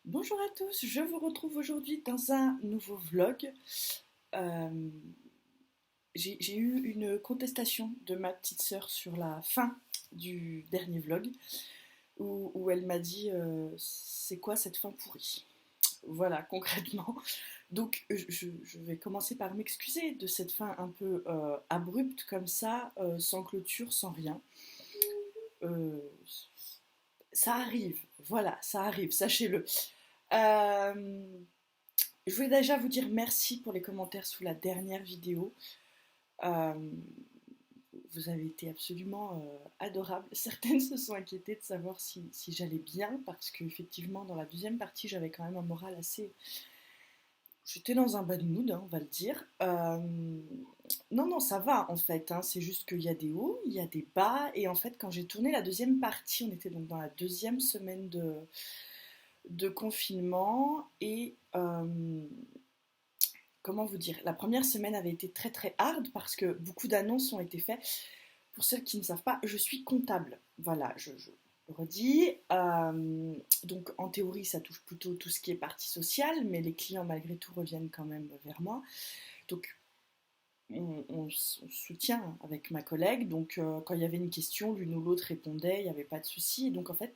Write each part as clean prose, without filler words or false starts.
Bonjour à tous, je vous retrouve aujourd'hui dans un nouveau vlog. Euh, j'ai eu une contestation de ma petite sœur sur la fin du dernier vlog où elle m'a dit c'est quoi cette fin pourrie? Voilà, concrètement. Donc je vais commencer par m'excuser de cette fin un peu abrupte comme ça, sans clôture, sans rien. Euh, Ça arrive, voilà, ça arrive, sachez-le. Euh, Je voulais déjà vous dire merci pour les commentaires sous la dernière vidéo. Euh, Vous avez été absolument adorables. Certaines se sont inquiétées de savoir si j'allais bien, parce qu'effectivement, dans la deuxième partie, j'avais quand même un moral assez. J'étais dans un bad mood, hein, on va le dire. Non, non, ça va en fait, hein. C'est juste qu'il y a des hauts, il y a des bas. Et en fait, quand j'ai tourné la deuxième partie, on était donc dans la deuxième semaine de confinement. Et comment vous dire, la première semaine avait été très très hard parce que beaucoup d'annonces ont été faites. Pour ceux qui ne savent pas, je suis comptable. Voilà, je le redis. Donc en théorie, ça touche plutôt tout ce qui est partie sociale, mais les clients malgré tout reviennent quand même vers moi. Donc on se soutient avec ma collègue. Donc quand il y avait une question, l'une ou l'autre répondait, il n'y avait pas de souci. Et donc en fait,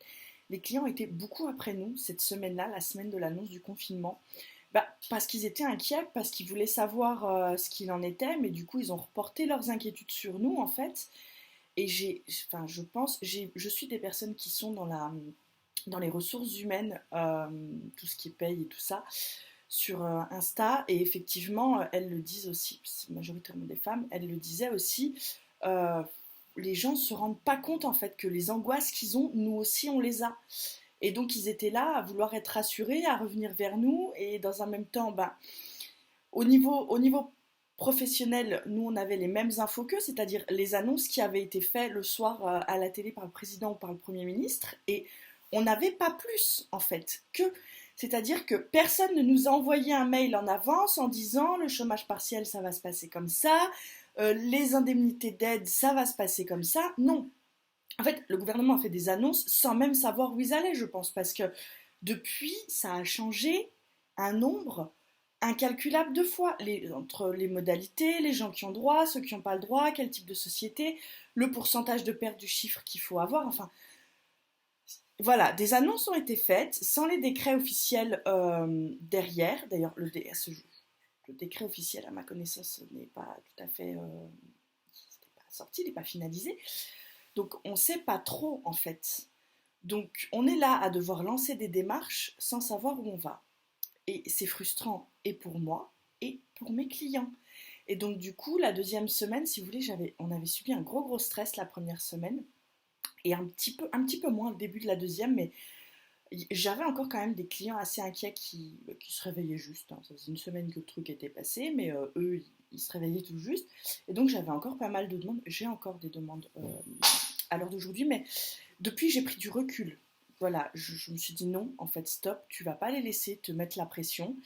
les clients étaient beaucoup après nous cette semaine-là, la semaine de l'annonce du confinement. Bah, parce qu'ils étaient inquiets, parce qu'ils voulaient savoir ce qu'il en était, mais du coup ils ont reporté leurs inquiétudes sur nous en fait. Et enfin, je pense, je suis des personnes qui sont dans les ressources humaines, tout ce qui paye et tout ça, sur Insta. Et effectivement, elles le disent aussi, c'est majoritairement des femmes, elles le disaient aussi. euh, les gens ne se rendent pas compte en fait que les angoisses qu'ils ont, nous aussi on les a. Et donc ils étaient là à vouloir être rassurés, à revenir vers nous, et dans un même temps, bah, au niveau professionnel, nous on avait les mêmes infos qu'eux, c'est-à-dire les annonces qui avaient été faites le soir à la télé par le président ou par le Premier ministre, et on n'avait pas plus en fait que. C'est-à-dire que personne ne nous a envoyé un mail en avance en disant le chômage partiel ça va se passer comme ça, les indemnités d'aide ça va se passer comme ça. Non. En fait, le gouvernement a fait des annonces sans même savoir où ils allaient, je pense, parce que depuis, ça a changé un nombre incalculable de fois, entre les modalités, les gens qui ont droit, ceux qui n'ont pas le droit, quel type de société, le pourcentage de perte du chiffre qu'il faut avoir, enfin, voilà, des annonces ont été faites sans les décrets officiels derrière. D'ailleurs, le décret officiel, à ma connaissance, n'est pas tout à fait pas sorti, il n'est pas finalisé. Donc, on ne sait pas trop, en fait. Donc, on est là à devoir lancer des démarches sans savoir où on va. Et c'est frustrant, et pour moi, et pour mes clients. Et donc, du coup, la deuxième semaine, si vous voulez, on avait subi un gros gros stress la première semaine, et un petit peu moins le début de la deuxième, mais j'avais encore quand même des clients assez inquiets qui se réveillaient juste, hein. Ça faisait une semaine que le truc était passé, mais eux, ils se réveillaient tout juste. Et donc, j'avais encore pas mal de demandes. J'ai encore des demandes à l'heure d'aujourd'hui, mais depuis, j'ai pris du recul. Voilà, je me suis dit non, en fait, stop, tu vas pas les laisser te mettre la pression.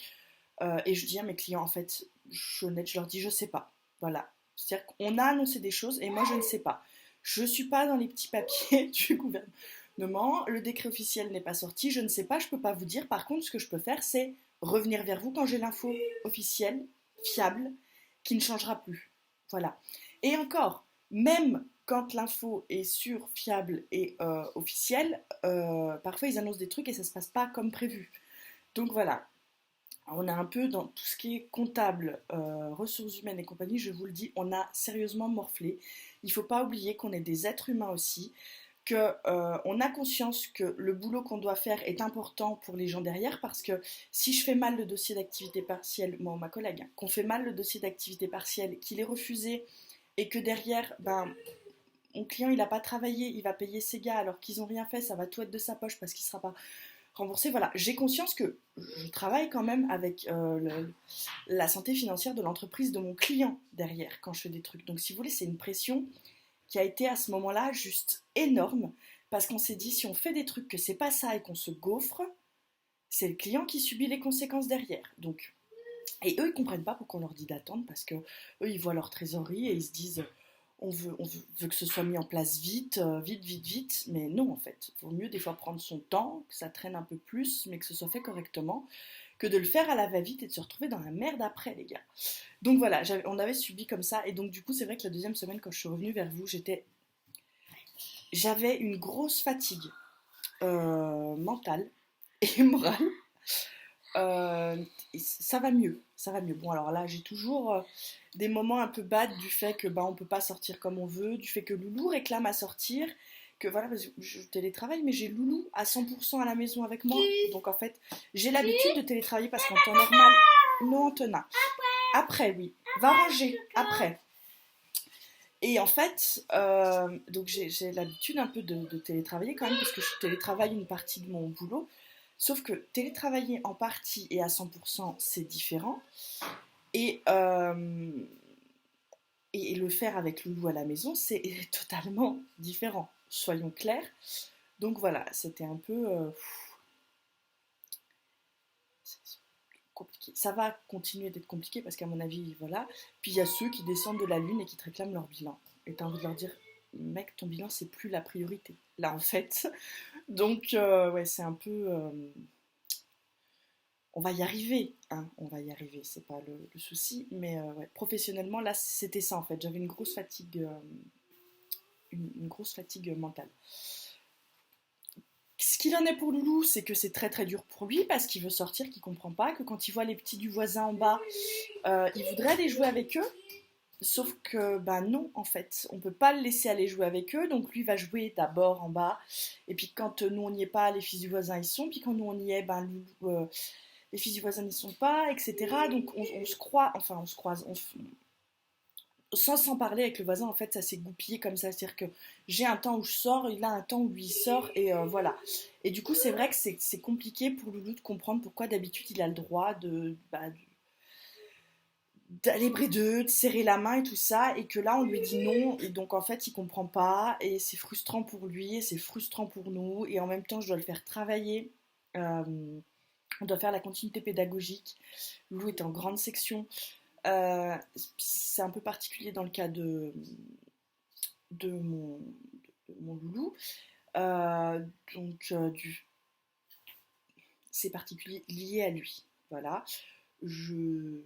Et je dis à mes clients, en fait, je leur dis, je sais pas. Voilà. C'est-à-dire qu'on a annoncé des choses et moi, je ne sais pas. Je ne suis pas dans les petits papiers du gouvernement. Le décret officiel n'est pas sorti. Je ne sais pas, je ne peux pas vous dire. Par contre, ce que je peux faire, c'est revenir vers vous quand j'ai l'info officielle, fiable, qui ne changera plus. Voilà. Et encore, même quand l'info est sûre, fiable et officielle, parfois ils annoncent des trucs et ça ne se passe pas comme prévu. Donc voilà, on est un peu dans tout ce qui est comptable, ressources humaines et compagnie, je vous le dis, on a sérieusement morflé. Il ne faut pas oublier qu'on est des êtres humains aussi, qu'on a conscience que le boulot qu'on doit faire est important pour les gens derrière, parce que si je fais mal le dossier d'activité partielle, moi ou ma collègue, hein, qu'on fait mal le dossier d'activité partielle, qu'il est refusé, et que derrière, ben, mon client il n'a pas travaillé, il va payer ses gars alors qu'ils n'ont rien fait, ça va tout être de sa poche parce qu'il ne sera pas remboursé. Voilà, j'ai conscience que je travaille quand même avec la santé financière de l'entreprise de mon client derrière quand je fais des trucs. Donc si vous voulez, c'est une pression qui a été à ce moment-là juste énorme parce qu'on s'est dit si on fait des trucs que c'est pas ça et qu'on se gaufre, c'est le client qui subit les conséquences derrière. Donc et eux ils comprennent pas pourquoi on leur dit d'attendre parce que eux ils voient leur trésorerie et ils se disent veut que ce soit mis en place vite, vite, vite, vite, mais non en fait. Il vaut mieux des fois prendre son temps, que ça traîne un peu plus, mais que ce soit fait correctement, que de le faire à la va-vite et de se retrouver dans la merde après, les gars. Donc voilà, on avait subi comme ça, et donc du coup, c'est vrai que la deuxième semaine, quand je suis revenue vers vous, j'avais une grosse fatigue mentale et morale. Ça va mieux, ça va mieux. Bon, alors là, j'ai toujours des moments un peu bad du fait que on peut pas sortir comme on veut, du fait que Loulou réclame à sortir, que voilà, parce que je télétravaille, mais j'ai Loulou à 100% à la maison avec moi. Donc en fait, j'ai l'habitude de télétravailler parce qu'en temps normal, non, Antonin. Après, oui, va ranger, après. Et en fait, donc j'ai l'habitude un peu de télétravailler quand même, parce que je télétravaille une partie de mon boulot. Sauf que télétravailler en partie et à 100%, c'est différent. Et, euh, et le faire avec Loulou à la maison, c'est totalement différent. Soyons clairs. Donc voilà, c'était un peu compliqué. Ça va continuer d'être compliqué parce qu'à mon avis, voilà. Puis il y a ceux qui descendent de la Lune et qui te réclament leur bilan. Et t'as envie de leur dire, mec, ton bilan, c'est plus la priorité. Là, en fait. Donc, ouais, c'est un peu... on va y arriver, hein, on va y arriver, c'est pas le souci, mais ouais, professionnellement, là, c'était ça en fait. J'avais une grosse fatigue mentale. Ce qu'il en est pour Loulou, c'est que c'est très très dur pour lui parce qu'il veut sortir, qu'il comprend pas, que quand il voit les petits du voisin en bas, il voudrait aller jouer avec eux. Sauf que, bah non, en fait, on peut pas le laisser aller jouer avec eux, donc lui va jouer d'abord en bas, et puis quand nous on n'y est pas, les fils du voisin ils sont, puis quand nous on y est, ben Loulou, les fils du voisin n'y sont pas, etc. Donc on se croit, enfin on se croise, sans s'en parler avec le voisin, en fait, ça s'est goupillé comme ça. C'est-à-dire que j'ai un temps où je sors, il a un temps où lui sort, et voilà. Et du coup, c'est vrai que c'est compliqué pour Loulou de comprendre pourquoi d'habitude il a le droit d'aller près d'eux, de serrer la main et tout ça, et que là on lui dit non, et donc en fait il comprend pas, et c'est frustrant pour lui, et c'est frustrant pour nous, et en même temps je dois le faire travailler. Euh, on doit faire la continuité pédagogique. Loulou est en grande section. C'est un peu particulier dans le cas de mon, de mon loulou. Euh, donc, c'est particulier lié à lui. Voilà. Je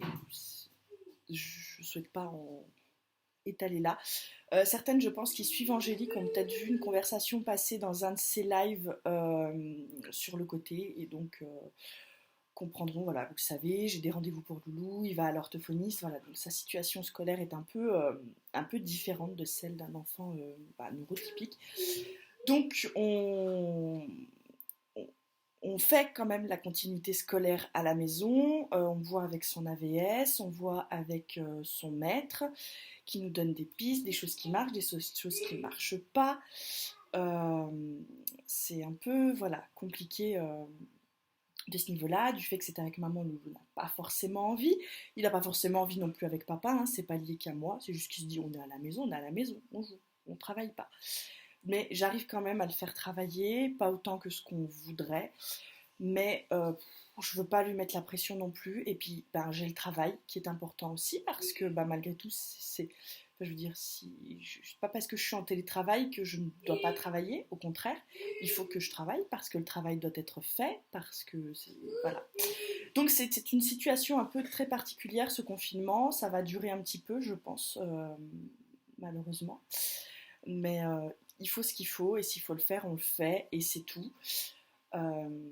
je souhaite pas en étaler là. Certaines, je pense, qui suivent Angélique ont peut-être vu une conversation passer dans un de ses lives sur le côté, et donc comprendront, voilà, vous le savez, j'ai des rendez-vous pour Loulou, il va à l'orthophoniste, voilà, donc sa situation scolaire est un peu différente de celle d'un enfant neurotypique. Donc on fait quand même la continuité scolaire à la maison, on voit avec son AVS, on voit avec son maître, qui nous donne des pistes, des choses qui marchent, des choses qui ne marchent pas. Euh, c'est un peu, voilà, compliqué de ce niveau-là, du fait que c'est avec maman, Loulou n'a pas forcément envie. Il n'a pas forcément envie non plus avec papa, hein, c'est pas lié qu'à moi, c'est juste qu'il se dit on est à la maison, on est à la maison, on joue, on travaille pas. Mais j'arrive quand même à le faire travailler, pas autant que ce qu'on voudrait, mais je veux pas lui mettre la pression non plus. Et puis j'ai le travail qui est important aussi parce que malgré tout, je veux dire, c'est pas parce que je suis en télétravail que je ne dois pas travailler. Au contraire, il faut que je travaille parce que le travail doit être fait, parce que voilà. Donc c'est une situation un peu très particulière ce confinement. Ça va durer un petit peu, je pense, malheureusement. Mais il faut ce qu'il faut et s'il faut le faire, on le fait et c'est tout. Euh,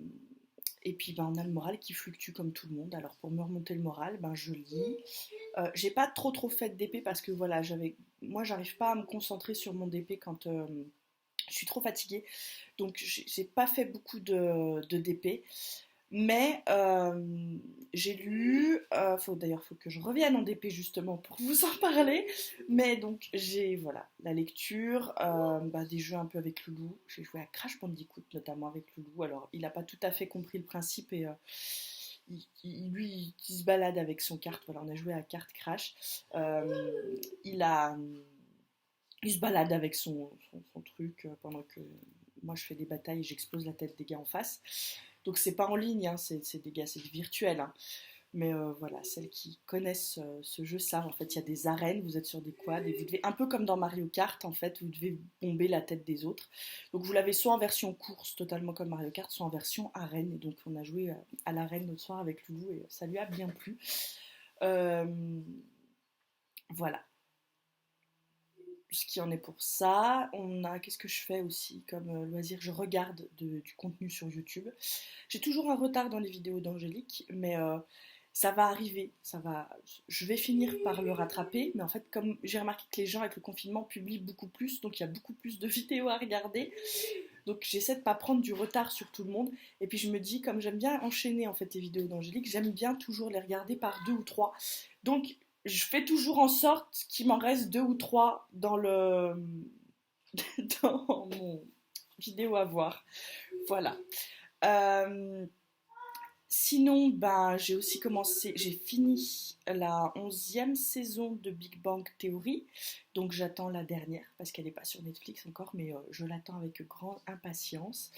et puis on a le moral qui fluctue comme tout le monde. Alors pour me remonter le moral, je lis. J'ai pas trop fait de DP parce que voilà, moi j'arrive pas à me concentrer sur mon DP quand je suis trop fatiguée. Donc j'ai pas fait beaucoup de DP. Mais j'ai lu, d'ailleurs faut que je revienne en DP justement pour vous en parler. Mais donc j'ai voilà la lecture, des jeux un peu avec Loulou. J'ai joué à Crash Bandicoot notamment avec Loulou. Alors il n'a pas tout à fait compris le principe et lui il se balade avec son carte. Voilà, on a joué à carte Crash. Il a il se balade avec son truc pendant que moi je fais des batailles et j'explose la tête des gars en face. Donc c'est pas en ligne, hein, c'est des gars, c'est virtuel. Hein. Mais voilà, celles qui connaissent ce jeu savent, en fait, il y a des arènes, vous êtes sur des quads et vous devez, un peu comme dans Mario Kart, en fait, vous devez bomber la tête des autres. Donc vous l'avez soit en version course, totalement comme Mario Kart, soit en version arène. Et donc on a joué à l'arène l'autre soir avec Loulou et ça lui a bien plu. Euh, voilà ce qui en est pour ça. Qu'est-ce que je fais aussi comme loisir? Je regarde du contenu sur YouTube. J'ai toujours un retard dans les vidéos d'Angélique, mais ça va arriver. Je vais finir par le rattraper, mais en fait, comme j'ai remarqué que les gens avec le confinement publient beaucoup plus, donc il y a beaucoup plus de vidéos à regarder. Donc j'essaie de pas prendre du retard sur tout le monde. Et puis je me dis, comme j'aime bien enchaîner en fait les vidéos d'Angélique, j'aime bien toujours les regarder par deux ou trois. Donc je fais toujours en sorte qu'il m'en reste deux ou trois dans dans mon vidéo à voir. Voilà. Euh, Sinon, ben, j'ai fini la 11e saison de Big Bang Theory, donc j'attends la dernière, parce qu'elle n'est pas sur Netflix encore, mais je l'attends avec grande impatience.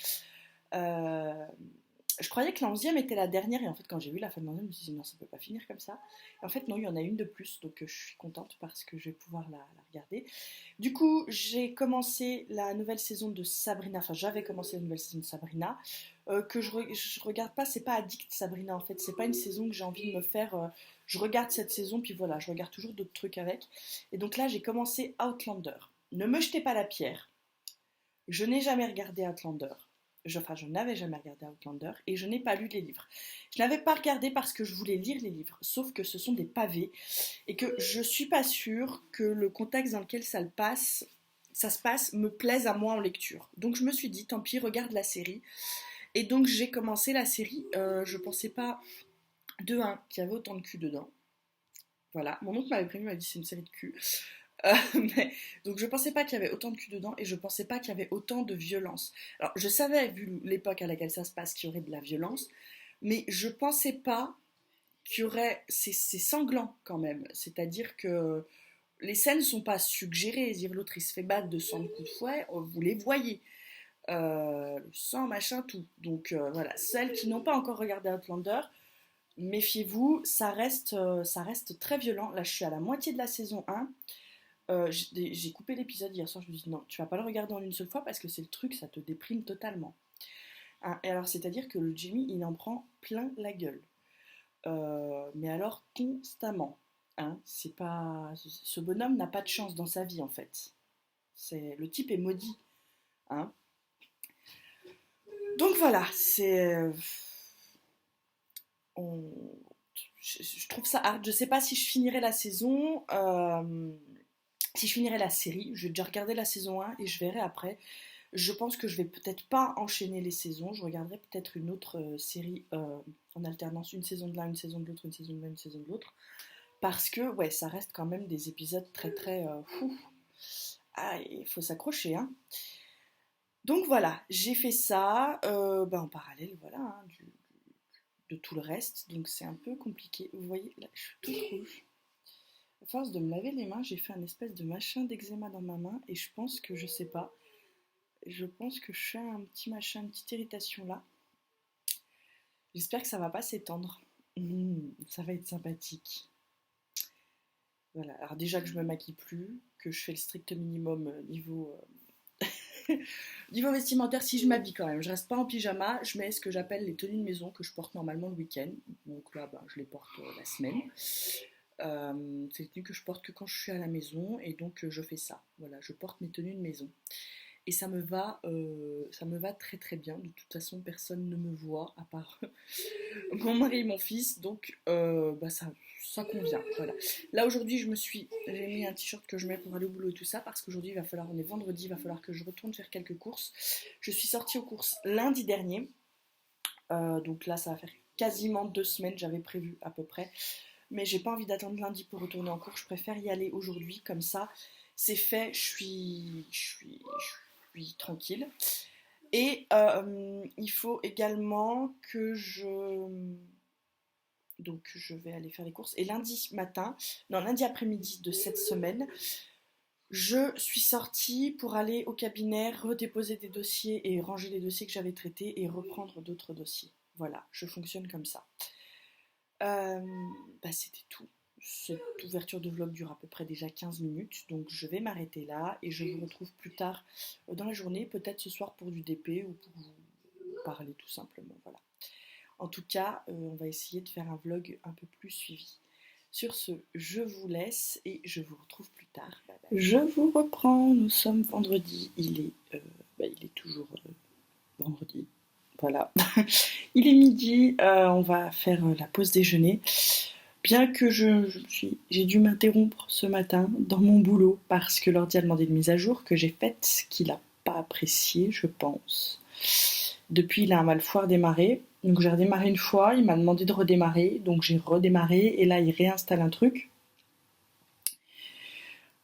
Euh, je croyais que la 11e était la dernière, et en fait, quand j'ai vu la fin de la 11e, je me suis dit non, ça peut pas finir comme ça. Et en fait, non, il y en a une de plus, donc je suis contente parce que je vais pouvoir la regarder. Du coup, j'ai commencé la nouvelle saison de Sabrina, enfin, j'avais commencé la nouvelle saison de Sabrina, je regarde pas, c'est pas addict Sabrina en fait, c'est pas une saison que j'ai envie de me faire. Je regarde cette saison, puis voilà, je regarde toujours d'autres trucs avec. Et donc là, j'ai commencé Outlander. Ne me jetez pas la pierre. Je n'ai jamais regardé Outlander. Je n'avais jamais regardé Outlander et je n'ai pas lu les livres. Je n'avais pas regardé parce que je voulais lire les livres, sauf que ce sont des pavés et que je suis pas sûre que le contexte dans lequel ça se passe me plaise à moi en lecture. Donc je me suis dit, tant pis, regarde la série. Et donc j'ai commencé la série, je pensais pas de un qu'il y avait autant de cul dedans. Voilà, mon oncle m'avait prévenu, il m'a dit c'est une série de cul. Euh, mais, donc je pensais pas qu'il y avait autant de cul dedans et je pensais pas qu'il y avait autant de violence. Alors je savais, vu l'époque à laquelle ça se passe, qu'il y aurait de la violence, mais je pensais pas qu'il y aurait. C'est sanglant quand même. C'est-à-dire que les scènes sont pas suggérées. Dire l'autre il se fait battre de 100 coups de fouet, vous les voyez. Le sang, machin, tout. Donc voilà, celles qui n'ont pas encore regardé Outlander, méfiez-vous, ça reste très violent. Là, je suis à la moitié de la saison 1. J'ai coupé l'épisode hier soir, je me dis non, tu vas pas le regarder en une seule fois parce que c'est le truc, ça te déprime totalement. Hein, et alors, c'est-à-dire que le Jimmy, il en prend plein la gueule. Mais alors, constamment. Hein, c'est pas... Ce bonhomme n'a pas de chance dans sa vie, en fait. Le type est maudit. Hein. Donc voilà, on- je trouve ça hard. Je sais pas si je finirai la saison, si je finirai la série. Je vais déjà regarder la saison 1 et je verrai après. Je pense que je vais peut-être pas enchaîner les saisons. Je regarderai peut-être une autre série en alternance, une saison de l'un, une saison de l'autre, une saison de l'un, une saison de l'autre. Parce que ouais, ça reste quand même des épisodes très très fou. Ah, il faut s'accrocher, hein. Donc voilà, j'ai fait ça en parallèle, voilà, hein, de tout le reste. Donc c'est un peu compliqué. Vous voyez, là, je suis toute rouge. À force de me laver les mains, j'ai fait un espèce de machin d'eczéma dans ma main et je pense que je sais pas. Je pense que je fais un petit machin, une petite irritation là. J'espère que ça va pas s'étendre. Ça va être sympathique. Voilà. Alors déjà que je me maquille plus, que je fais le strict minimum niveau vestimentaire, si je m'habille quand même. Je reste pas en pyjama, je mets ce que j'appelle les tenues de maison que je porte normalement le week-end. Donc là, je les porte la semaine. C'est des tenues que je porte que quand je suis à la maison et donc je fais ça. Voilà, je porte mes tenues de maison. Et ça me va très très bien. De toute façon, personne ne me voit à part mon mari et mon fils, donc ça convient. Voilà. Là aujourd'hui, j'ai mis un t-shirt que je mets pour aller au boulot et tout ça parce qu'aujourd'hui on est vendredi, il va falloir que je retourne faire quelques courses. Je suis sortie aux courses lundi dernier, donc là ça va faire quasiment 2 semaines, j'avais prévu à peu près, mais j'ai pas envie d'attendre lundi pour retourner en cours. Je préfère y aller aujourd'hui, comme ça c'est fait, je suis tranquille. Et il faut également que donc je vais aller faire les courses. Et lundi après-midi de cette semaine, je suis sortie pour aller au cabinet, redéposer des dossiers et ranger les dossiers que j'avais traités et reprendre d'autres dossiers. Voilà, je fonctionne comme ça. Euh, C'était tout. Cette ouverture de vlog dure à peu près déjà 15 minutes, donc je vais m'arrêter là et je vous retrouve plus tard dans la journée, peut-être ce soir pour du DP ou pour vous parler tout simplement. Voilà. En tout cas, on va essayer de faire un vlog un peu plus suivi. Sur ce, je vous laisse et je vous retrouve plus tard. Bye bye. Je vous reprends, nous sommes vendredi, il est toujours vendredi. Voilà. Il est midi, on va faire la pause déjeuner. Bien que j'ai dû m'interrompre ce matin dans mon boulot parce que l'ordi a demandé une mise à jour que j'ai faite, qu'il n'a pas apprécié, je pense. Depuis, il a un mal fou à redémarrer. Donc j'ai redémarré une fois, il m'a demandé de redémarrer, donc j'ai redémarré et là il réinstalle un truc.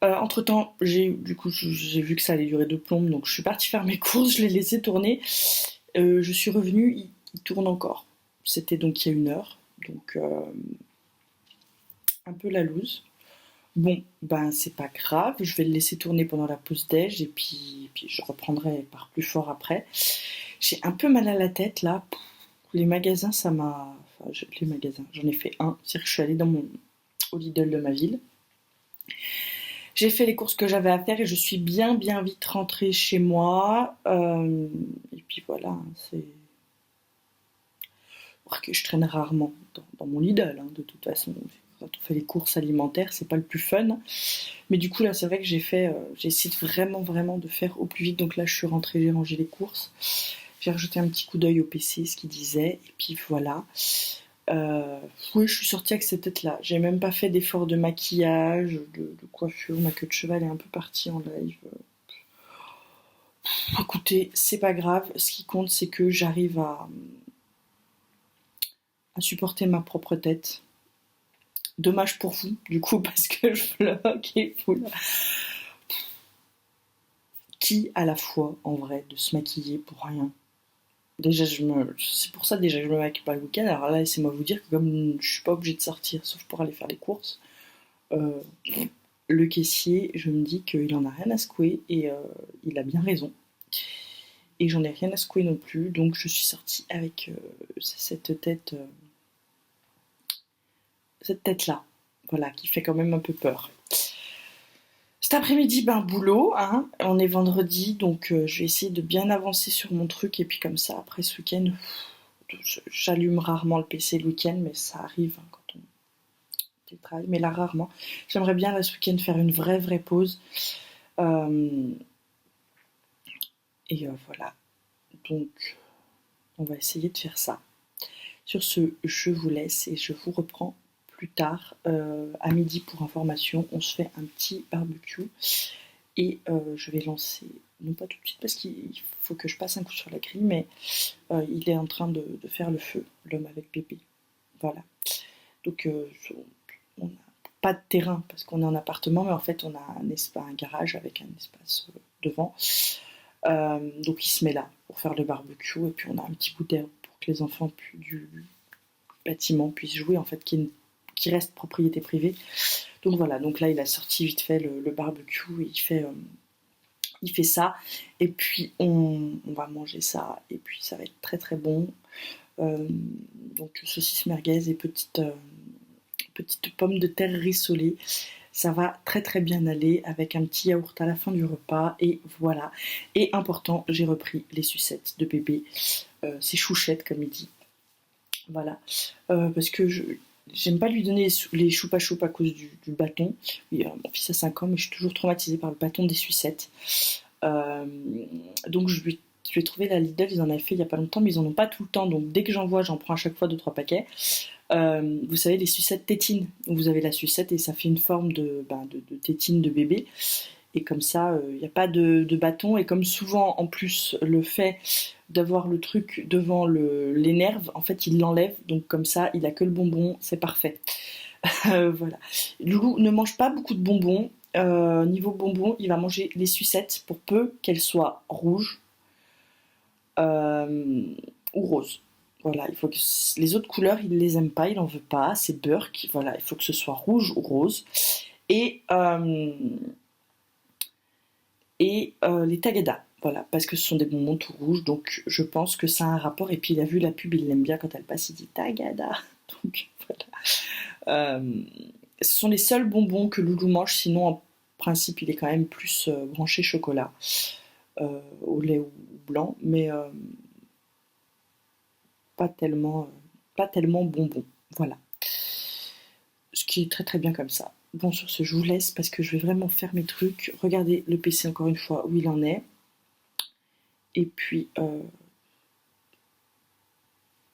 Entre-temps, j'ai vu que ça allait durer de plombes, donc je suis partie faire mes courses, je l'ai laissé tourner. Je suis revenue, il tourne encore. C'était donc il y a 1 heure, donc un peu la loose. Bon, ben c'est pas grave, je vais le laisser tourner pendant la pause déj et puis je reprendrai par plus fort après. J'ai un peu mal à la tête là. Les magasins, ça m'a. Enfin, les magasins, j'en ai fait un. C'est-à-dire que je suis allée au Lidl de ma ville. J'ai fait les courses que j'avais à faire et je suis bien vite rentrée chez moi. Et puis voilà, c'est. Que je traîne rarement dans mon Lidl, hein, de toute façon. Quand on fait les courses alimentaires, c'est pas le plus fun. Mais du coup, là, c'est vrai que j'ai essayé vraiment de faire au plus vite. Donc là, je suis rentrée, j'ai rangé les courses. J'ai rajouté un petit coup d'œil au PC, ce qu'il disait. Et puis voilà. Oui, je suis sortie avec cette tête-là. J'ai même pas fait d'effort de maquillage, de coiffure. Ma queue de cheval est un peu partie en live. Écoutez, c'est pas grave. Ce qui compte, c'est que j'arrive à supporter ma propre tête. Dommage pour vous, du coup, parce que je vlog et vous là. Qui a la foi, en vrai, de se maquiller pour rien? Déjà, c'est pour ça déjà que je me maquille pas le week-end. Alors là, laissez-moi vous dire que comme je suis pas obligée de sortir, sauf pour aller faire les courses, euh, le caissier, je me dis qu'il en a rien à secouer et il a bien raison. Et j'en ai rien à secouer non plus, donc je suis sortie avec cette tête-là, voilà, qui fait quand même un peu peur. Cet après-midi, ben boulot, hein. On est vendredi, donc je vais essayer de bien avancer sur mon truc et puis comme ça, après ce week-end, j'allume rarement le PC le week-end, mais ça arrive hein, quand on télétravaille, mais là rarement. J'aimerais bien là, ce week-end faire une vraie pause. Euh, et voilà, donc on va essayer de faire ça. Sur ce, je vous laisse et je vous reprends plus tard à midi pour information. On se fait un petit barbecue et je vais lancer, non pas tout de suite parce qu'il faut que je passe un coup sur la grille, mais il est en train de faire le feu, l'homme avec bébé. Voilà. Donc on n'a pas de terrain parce qu'on est en appartement, mais en fait on a un garage avec un espace devant. Donc il se met là pour faire le barbecue et puis on a un petit bout d'herbe pour que les enfants du bâtiment puissent jouer en fait qui reste propriété privée. Donc voilà, donc là il a sorti vite fait le barbecue et il fait ça et puis on va manger ça et puis ça va être très bon. Donc saucisse merguez et petite pomme de terre rissolée. Ça va très bien aller avec un petit yaourt à la fin du repas et voilà. Et important, j'ai repris les sucettes de bébé, c'est chouchette comme il dit. Voilà, parce que j'aime pas lui donner les choupa choups à cause du bâton. Oui, mon fils a 5 ans, mais je suis toujours traumatisée par le bâton des sucettes. Donc je vais trouver la Lidl, ils en avaient fait il y a pas longtemps, mais ils en ont pas tout le temps. Donc dès que j'en vois, j'en prends à chaque fois 2-3 paquets. Vous savez, les sucettes tétines. Vous avez la sucette et ça fait une forme de tétine de bébé. Et comme ça, il n'y a pas de bâton. Et comme souvent, en plus, le fait d'avoir le truc devant les nerfs, en fait, il l'enlève. Donc comme ça, il a que le bonbon, c'est parfait. Voilà. Loulou ne mange pas beaucoup de bonbons. Niveau bonbons, il va manger les sucettes pour peu qu'elles soient rouges euh, ou roses. Voilà, il faut que les autres couleurs, il les aime pas, il en veut pas. C'est Burke. Voilà, il faut que ce soit rouge ou rose. Et les tagada. Voilà, parce que ce sont des bonbons tout rouges, donc je pense que ça a un rapport. Et puis il a vu la pub, il l'aime bien quand elle passe, il dit tagada. Donc Euh, Ce sont les seuls bonbons que Loulou mange, sinon en principe il est quand même plus branché chocolat, au lait ou blanc, mais pas tellement, pas tellement bonbons. Voilà. Ce qui est très très bien comme ça. Bon, sur ce, je vous laisse parce que je vais vraiment faire mes trucs. Regardez le PC encore une fois où il en est. Et puis,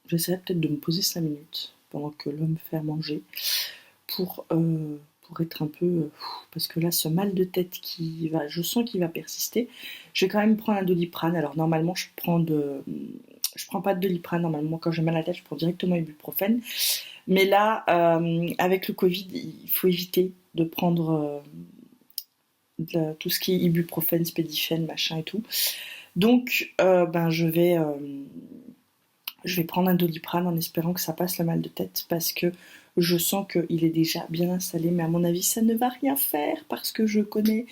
j'essaierai peut-être de me poser 5 minutes pendant que l'homme fait à manger pour être un peu. Parce que là, ce mal de tête je sens qu'il va persister. Je vais quand même prendre un Doliprane. Alors, normalement, je prends pas de Doliprane. Normalement, quand j'ai mal à la tête, je prends directement ibuprofène. Mais là, avec le Covid, il faut éviter de prendre tout ce qui est ibuprofène, spédifène, machin et tout. Donc, je vais prendre un Doliprane en espérant que ça passe le mal de tête parce que je sens qu'il est déjà bien installé. Mais à mon avis, ça ne va rien faire parce que je connais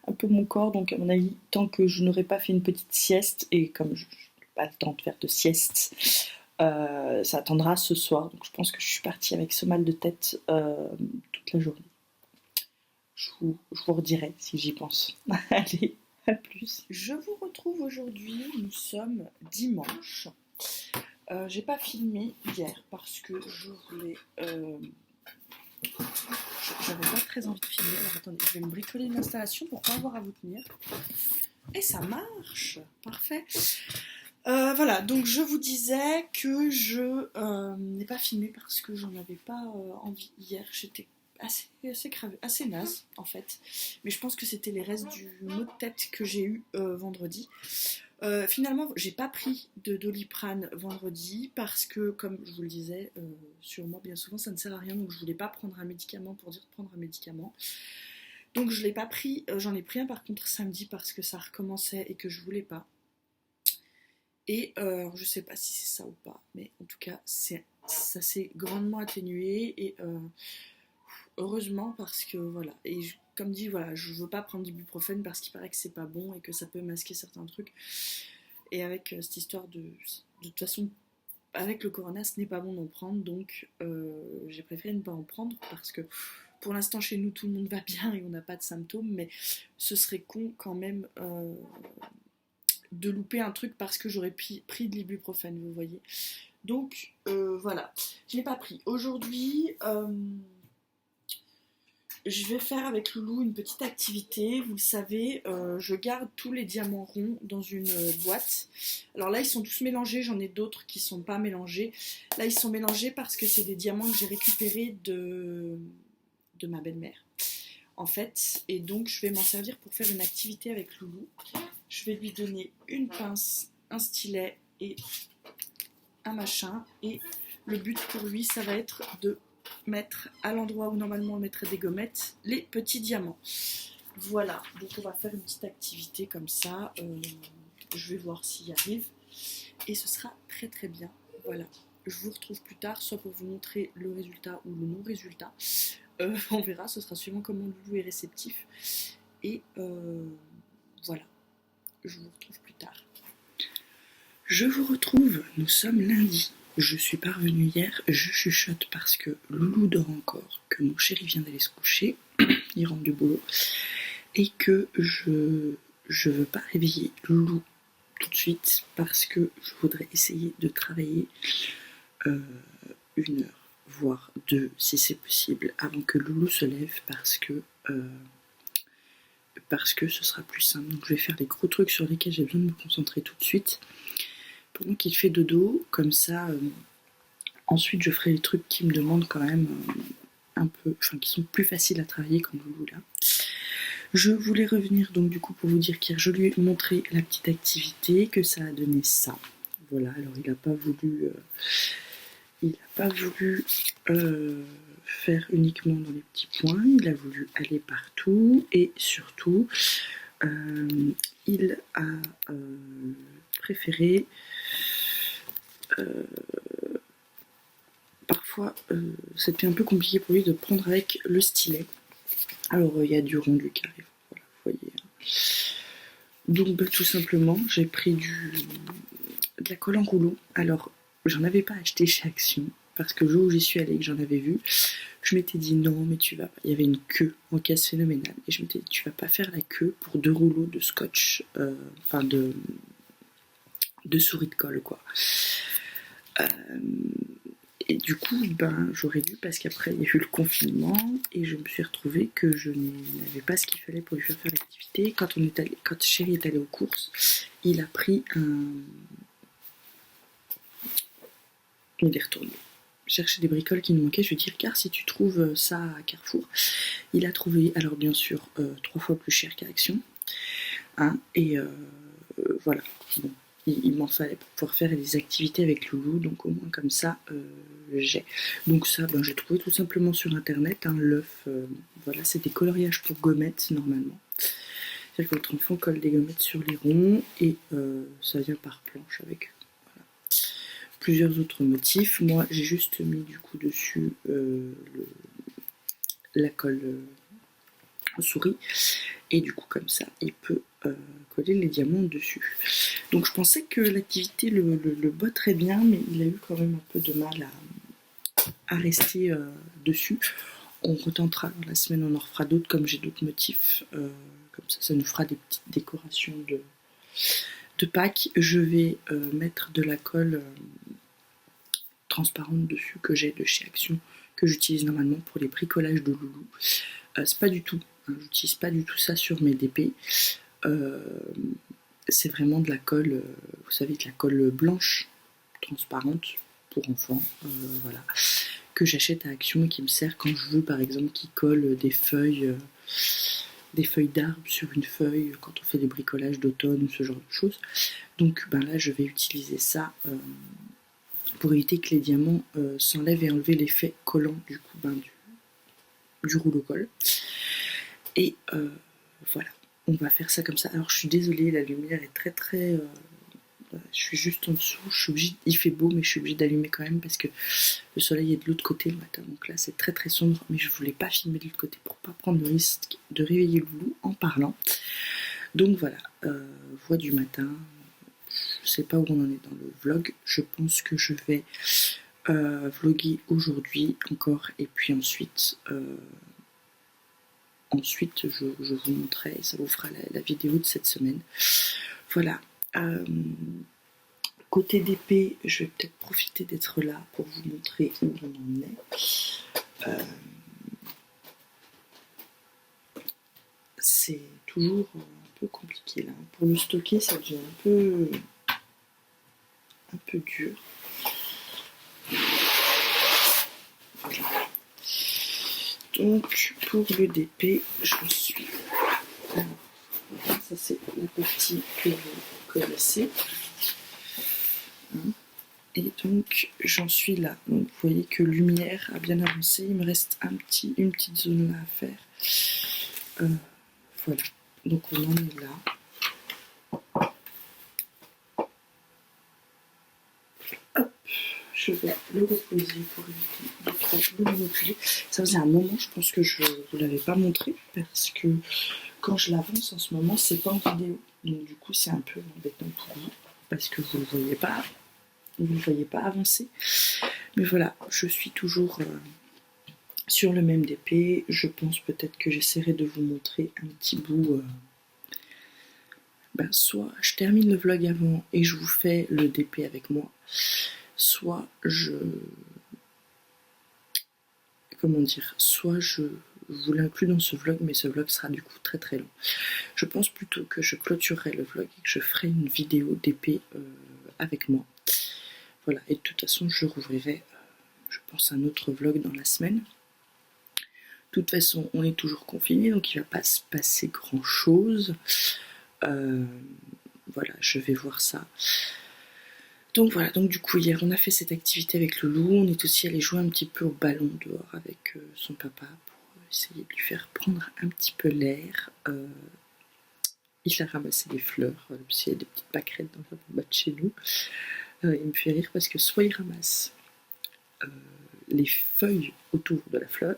un peu mon corps. Donc, à mon avis, tant que je n'aurai pas fait une petite sieste, et comme je n'ai pas le temps de faire de sieste, ça attendra ce soir. Donc, je pense que je suis partie avec ce mal de tête toute la journée. Je vous redirai si j'y pense. Allez, à plus. Je vous retrouve aujourd'hui, nous sommes dimanche. J'ai pas filmé hier parce que je voulais. J'avais pas très envie de filmer. Alors attendez, je vais me bricoler une installation pour pas avoir à vous tenir. Et ça marche. Parfait. Voilà, donc je vous disais que je n'ai pas filmé parce que j'en avais pas envie hier. J'étais assez crevée, assez naze en fait. Mais je pense que c'était les restes du mot de tête que j'ai eu vendredi. Finalement, j'ai pas pris de Doliprane vendredi parce que, comme je vous le disais, sur moi, bien souvent, ça ne sert à rien. Donc, je voulais pas prendre un médicament pour dire de prendre un médicament. Donc, je l'ai pas pris. J'en ai pris un par contre samedi parce que ça recommençait et que je voulais pas. Et je sais pas si c'est ça ou pas, mais en tout cas, ça s'est grandement atténué et heureusement parce que voilà. Et comme dit, voilà, je veux pas prendre d'ibuprofène parce qu'il paraît que c'est pas bon et que ça peut masquer certains trucs. Et avec cette histoire de toute façon, avec le corona, ce n'est pas bon d'en prendre, donc j'ai préféré ne pas en prendre parce que pour l'instant chez nous tout le monde va bien et on n'a pas de symptômes, mais ce serait con quand même de louper un truc parce que j'aurais pris de l'ibuprofène, vous voyez. Donc voilà, je n'ai pas pris. Aujourd'hui, je vais faire avec Loulou une petite activité. Vous le savez, je garde tous les diamants ronds dans une boîte. Alors là, ils sont tous mélangés. J'en ai d'autres qui ne sont pas mélangés. Là, ils sont mélangés parce que c'est des diamants que j'ai récupérés de ma belle-mère, en fait. Et donc, je vais m'en servir pour faire une activité avec Loulou. Je vais lui donner une pince, un stylet et un machin. Et le but pour lui, ça va être de mettre à l'endroit où normalement on mettrait des gommettes les petits diamants. Voilà, donc on va faire une petite activité comme ça. Je vais voir s'il y arrive et ce sera très très bien. Voilà, je vous retrouve plus tard, soit pour vous montrer le résultat ou le non-résultat. On verra, ce sera suivant comment Loulou est réceptif. Et voilà, je vous retrouve plus tard. Je vous retrouve, nous sommes lundi. Je suis parvenue hier, je chuchote parce que Loulou dort encore, que mon chéri vient d'aller se coucher, il rentre du boulot, et que je veux pas réveiller Loulou tout de suite parce que je voudrais essayer de travailler 1 heure, voire 2 si c'est possible, avant que Loulou se lève parce que ce sera plus simple. Donc je vais faire les gros trucs sur lesquels j'ai besoin de me concentrer tout de suite. Pendant qu'il fait dodo, comme ça, ensuite je ferai les trucs qui me demandent quand même un peu, enfin qui sont plus faciles à travailler comme Loulou là. Je voulais revenir donc du coup pour vous dire qu'hier je lui ai montré la petite activité, que ça a donné ça. Voilà, alors il n'a pas voulu faire uniquement dans les petits points, il a voulu aller partout et surtout il a préféré parfois c'était un peu compliqué pour lui de prendre avec le stylet. Alors il y a du rendu qui arrive, voilà, vous voyez. Donc tout simplement j'ai pris de la colle en rouleau. Alors j'en avais pas acheté chez Action, parce que le jour où j'y suis allée et que j'en avais vu, je m'étais dit non, mais tu vas pas. Il y avait une queue en caisse phénoménale. Et je m'étais dit, tu vas pas faire la queue pour 2 rouleaux de scotch, enfin de souris de colle, quoi. Et du coup, j'aurais dû, parce qu'après, il y a eu le confinement, et je me suis retrouvée que je n'avais pas ce qu'il fallait pour lui faire l'activité. Quand Chéri est allé aux courses, il a pris il est retourné chercher des bricoles qui nous manquaient. Je lui ai dit, regarde, si tu trouves ça à Carrefour. Il a trouvé, alors bien sûr, 3 fois plus cher qu'à Action. Hein, et voilà. Bon, il m'en fallait pour pouvoir faire des activités avec Loulou, donc au moins comme ça, j'ai. Donc ça, j'ai trouvé tout simplement sur internet, hein, l'œuf, voilà, c'est des coloriages pour gommettes normalement. C'est-à-dire que votre enfant colle des gommettes sur les ronds et ça vient par planche avec plusieurs autres motifs. Moi, j'ai juste mis du coup dessus la colle souris et du coup comme ça, il peut coller les diamants dessus. Donc je pensais que l'activité le botterait bien, mais il a eu quand même un peu de mal à rester dessus. On retentera dans la semaine, on en refera d'autres comme j'ai d'autres motifs. Comme ça nous fera des petites décorations de Pâques. Je vais mettre de la colle transparente dessus que j'ai de chez Action, que j'utilise normalement pour les bricolages de Loulou. C'est pas du tout, hein, j'utilise pas du tout ça sur mes DP. C'est vraiment de la colle, vous savez, de la colle blanche, transparente, pour enfants, voilà, que j'achète à Action et qui me sert quand je veux, par exemple, qui colle des feuilles d'arbres sur une feuille quand on fait des bricolages d'automne ou ce genre de choses. Donc là, je vais utiliser ça pour éviter que les diamants s'enlèvent et enlever l'effet collant du coup du rouleau colle. Et voilà, on va faire ça comme ça. Alors je suis désolée, la lumière est très très... je suis juste en dessous, je suis obligée, il fait beau mais je suis obligée d'allumer quand même parce que le soleil est de l'autre côté le matin, donc là c'est très très sombre, mais je voulais pas filmer de l'autre côté pour pas prendre le risque de réveiller le Loulou en parlant. Donc voilà, voix du matin, je sais pas où on en est dans le vlog, je pense que je vais vlogger aujourd'hui encore et puis ensuite je vous montrerai, ça vous fera la vidéo de cette semaine. Voilà. Côté DP, je vais peut-être profiter d'être là pour vous montrer où on en est. C'est toujours un peu compliqué là. Pour le stocker, ça devient un peu dur. Voilà. Donc pour le DP, j'en suis. Alors, ça c'est la partie que vous connaissez. Et donc j'en suis là. Donc vous voyez que lumière a bien avancé. Il me reste une petite zone là à faire. Voilà. Donc on en est là. Hop, je vais le reposer pour éviter de trop le manipuler. Ça faisait un moment, je pense que je ne vous l'avais pas montré parce que quand je l'avance en ce moment, c'est pas en vidéo. Donc du coup c'est un peu embêtant pour vous parce que vous ne le voyez pas. Vous ne voyez pas avancer. Mais voilà, je suis toujours sur le même DP. Je pense peut-être que j'essaierai de vous montrer un petit bout. Soit je termine le vlog avant et je vous fais le DP avec moi, soit soit je vous l'inclus dans ce vlog, mais ce vlog sera du coup très très long. Je pense plutôt que je clôturerai le vlog et que je ferai une vidéo DP avec moi. Voilà, et de toute façon je rouvrirai, je pense, un autre vlog dans la semaine. De toute façon, on est toujours confiné, donc il ne va pas se passer grand chose. Voilà, je vais voir ça. Donc voilà, donc du coup hier on a fait cette activité avec le loup, on est aussi allé jouer un petit peu au ballon dehors avec son papa pour essayer de lui faire prendre un petit peu l'air. Il a ramassé des fleurs, parce qu'il y a des petites pâquerettes dans la boîte chez nous. Il me fait rire parce que soit il ramasse les feuilles autour de la fleur,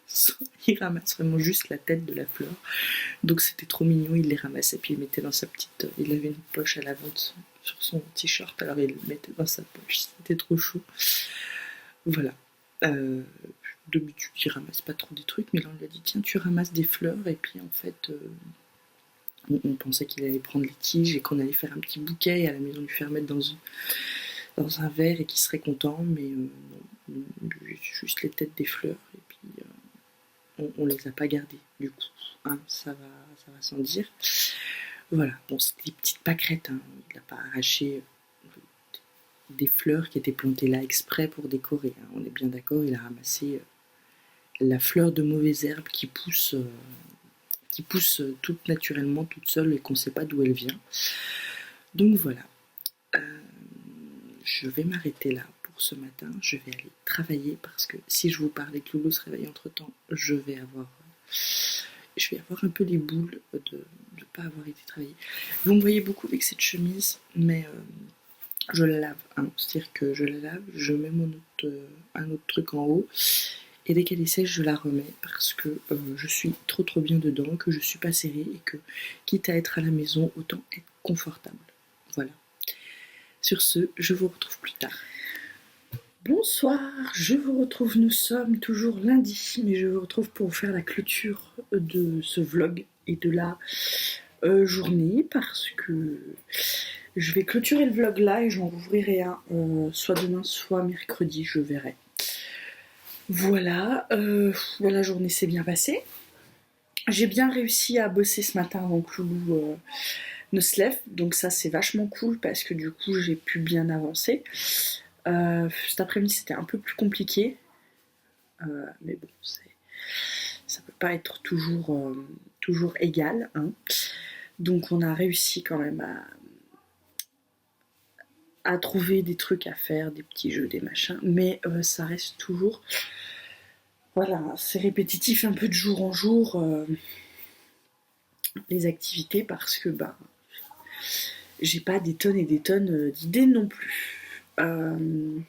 soit il ramasse vraiment juste la tête de la fleur. Donc c'était trop mignon, il les ramassait puis il mettait dans sa petite... il avait une poche à l'avant sur son t-shirt, alors il le mettait dans sa poche, c'était trop chou. Voilà. D'habitude, il ramasse pas trop des trucs, mais là, on lui a dit tiens, tu ramasses des fleurs, et puis en fait, on pensait qu'il allait prendre les tiges et qu'on allait faire un petit bouquet et à la maison lui faire mettre dans un verre et qu'il serait content, mais non, juste les têtes des fleurs, et puis on les a pas gardées, du coup, hein, ça va sans dire. Voilà, bon, c'était des petites pâquerettes, hein. Il n'a pas arraché des fleurs qui étaient plantées là exprès pour décorer, hein. On est bien d'accord, il a ramassé la fleur de mauvaise herbe qui pousse toute naturellement, toute seule, et qu'on ne sait pas d'où elle vient. Donc voilà, je vais m'arrêter là pour ce matin. Je vais aller travailler parce que si je vous parlais que Loulou se réveille entre temps, je vais avoir un peu les boules de ne pas avoir été travailler. Vous me voyez beaucoup avec cette chemise, mais je la lave, hein. C'est-à-dire que je la lave, je mets un autre truc en haut, et dès qu'elle est sèche, je la remets parce que je suis trop bien dedans, que je suis pas serrée, et que quitte à être à la maison, autant être confortable. Voilà. Sur ce, je vous retrouve plus tard. Bonsoir, je vous retrouve, nous sommes toujours lundi, mais je vous retrouve pour faire la clôture de ce vlog et de la journée, parce que je vais clôturer le vlog là et j'en rouvrirai un soit demain, soit mercredi, je verrai. Voilà, la journée s'est bien passée. J'ai bien réussi à bosser ce matin avant que Loulou ne se lève, donc ça c'est vachement cool parce que du coup j'ai pu bien avancer. Cet après-midi c'était un peu plus compliqué, mais bon, ça peut pas être toujours égal, hein. Donc on a réussi quand même à trouver des trucs à faire, des petits jeux, des machins, mais ça reste toujours, voilà, c'est répétitif un peu de jour en jour, les activités, parce que j'ai pas des tonnes et des tonnes d'idées non plus. Bon,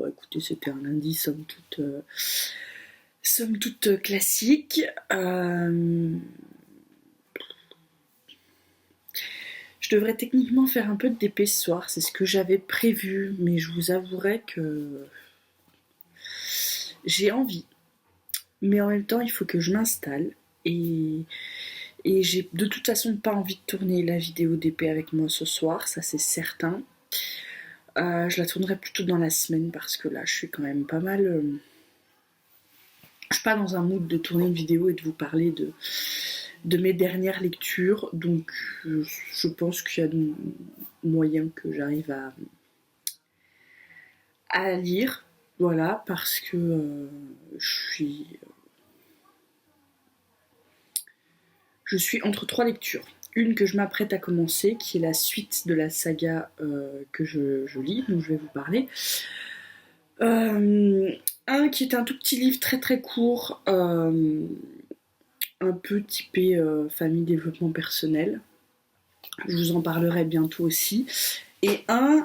écoutez, c'était un lundi somme toute classique. Je devrais techniquement faire un peu de DP ce soir, c'est ce que j'avais prévu, mais je vous avouerai que j'ai envie. Mais en même temps, il faut que je m'installe, et j'ai de toute façon pas envie de tourner la vidéo DP avec moi ce soir, ça c'est certain. Je la tournerai plutôt dans la semaine parce que là je suis quand même pas mal... je suis pas dans un mood de tourner une vidéo et de vous parler de mes dernières lectures, donc je pense qu'il y a moyen que j'arrive à lire, voilà, parce que je suis entre 3 lectures. Une que je m'apprête à commencer, qui est la suite de la saga que je lis, dont je vais vous parler. Un qui est un tout petit livre très très court, un peu typé famille développement personnel. Je vous en parlerai bientôt aussi. Et un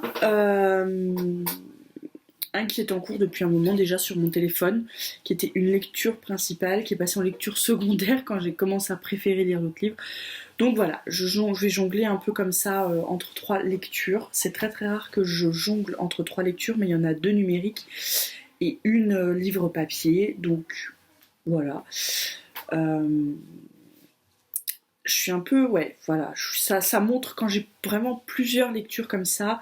qui est en cours depuis un moment déjà sur mon téléphone, qui était une lecture principale, qui est passée en lecture secondaire quand j'ai commencé à préférer lire d'autres livres. Donc voilà, je vais jongler un peu comme ça entre 3 lectures. C'est très très rare que je jongle entre 3 lectures, mais il y en a 2 numériques et une livre papier, donc voilà. Je suis un peu, ouais, voilà, ça montre quand j'ai vraiment plusieurs lectures comme ça,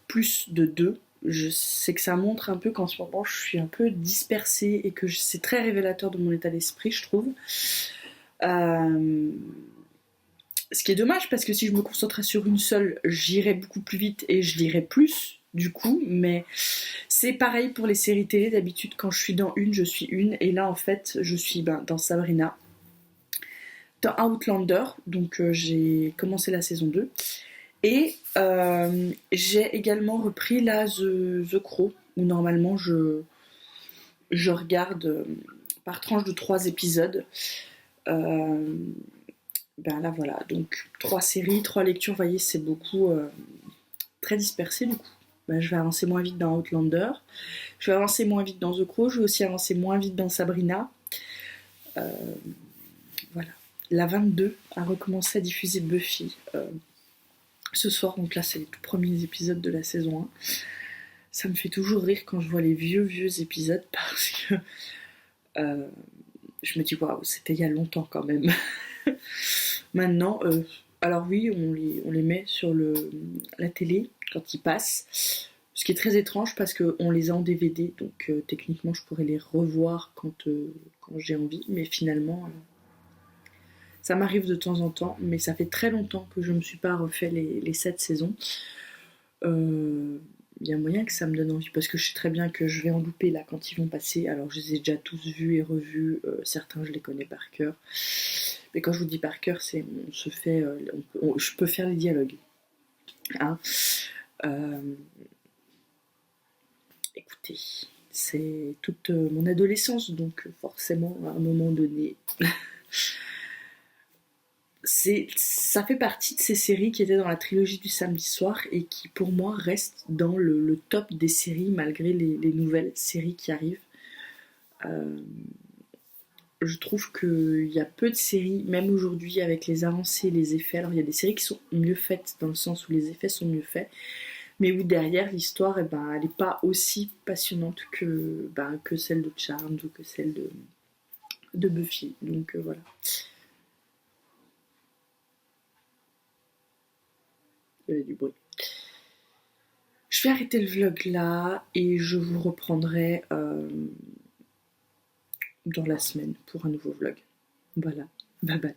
plus de 2. Je sais que ça montre un peu qu'en ce moment je suis un peu dispersée et que c'est très révélateur de mon état d'esprit, je trouve. Ce qui est dommage parce que si je me concentrais sur une seule, j'irais beaucoup plus vite et je lirais plus du coup, mais c'est pareil pour les séries télé. D'habitude quand je suis dans une, je suis une, et là en fait je suis dans Sabrina, dans Outlander, donc j'ai commencé la saison 2. Et j'ai également repris là The Crow, où normalement je regarde par tranche de 3 épisodes. Là voilà, donc 3 séries, 3 lectures, vous voyez, c'est beaucoup, très dispersé du coup. Je vais avancer moins vite dans Outlander, je vais avancer moins vite dans The Crow, je vais aussi avancer moins vite dans Sabrina. Voilà. La 22 a recommencé à diffuser Buffy ce soir, donc là c'est les tout premiers épisodes de la saison 1. Ça me fait toujours rire quand je vois les vieux épisodes parce que euh, je me dis waouh, c'était il y a longtemps quand même. Maintenant, alors oui, on les met sur la télé quand ils passent. Ce qui est très étrange parce qu'on les a en DVD, donc techniquement je pourrais les revoir quand j'ai envie, mais finalement ça m'arrive de temps en temps, mais ça fait très longtemps que je ne me suis pas refait les 7 saisons. Il y a moyen que ça me donne envie parce que je sais très bien que je vais en louper là quand ils vont passer. Alors je les ai déjà tous vus et revus, certains je les connais par cœur. Mais quand je vous dis par cœur, c'est on se fait, je peux faire les dialogues. Hein. Euh, Écoutez, c'est toute mon adolescence, donc forcément à un moment donné, ça fait partie de ces séries qui étaient dans la trilogie du samedi soir et qui pour moi restent dans le top des séries malgré les nouvelles séries qui arrivent. Euh, je trouve qu'il y a peu de séries, même aujourd'hui avec les avancées, les effets. Alors il y a des séries qui sont mieux faites dans le sens où les effets sont mieux faits, mais où derrière l'histoire, eh ben, elle n'est pas aussi passionnante que celle de Charmed ou que celle de Buffy. Donc voilà, il y avait du bruit. Je vais arrêter le vlog là et je vous reprendrai dans la semaine pour un nouveau vlog. Voilà, bye bye.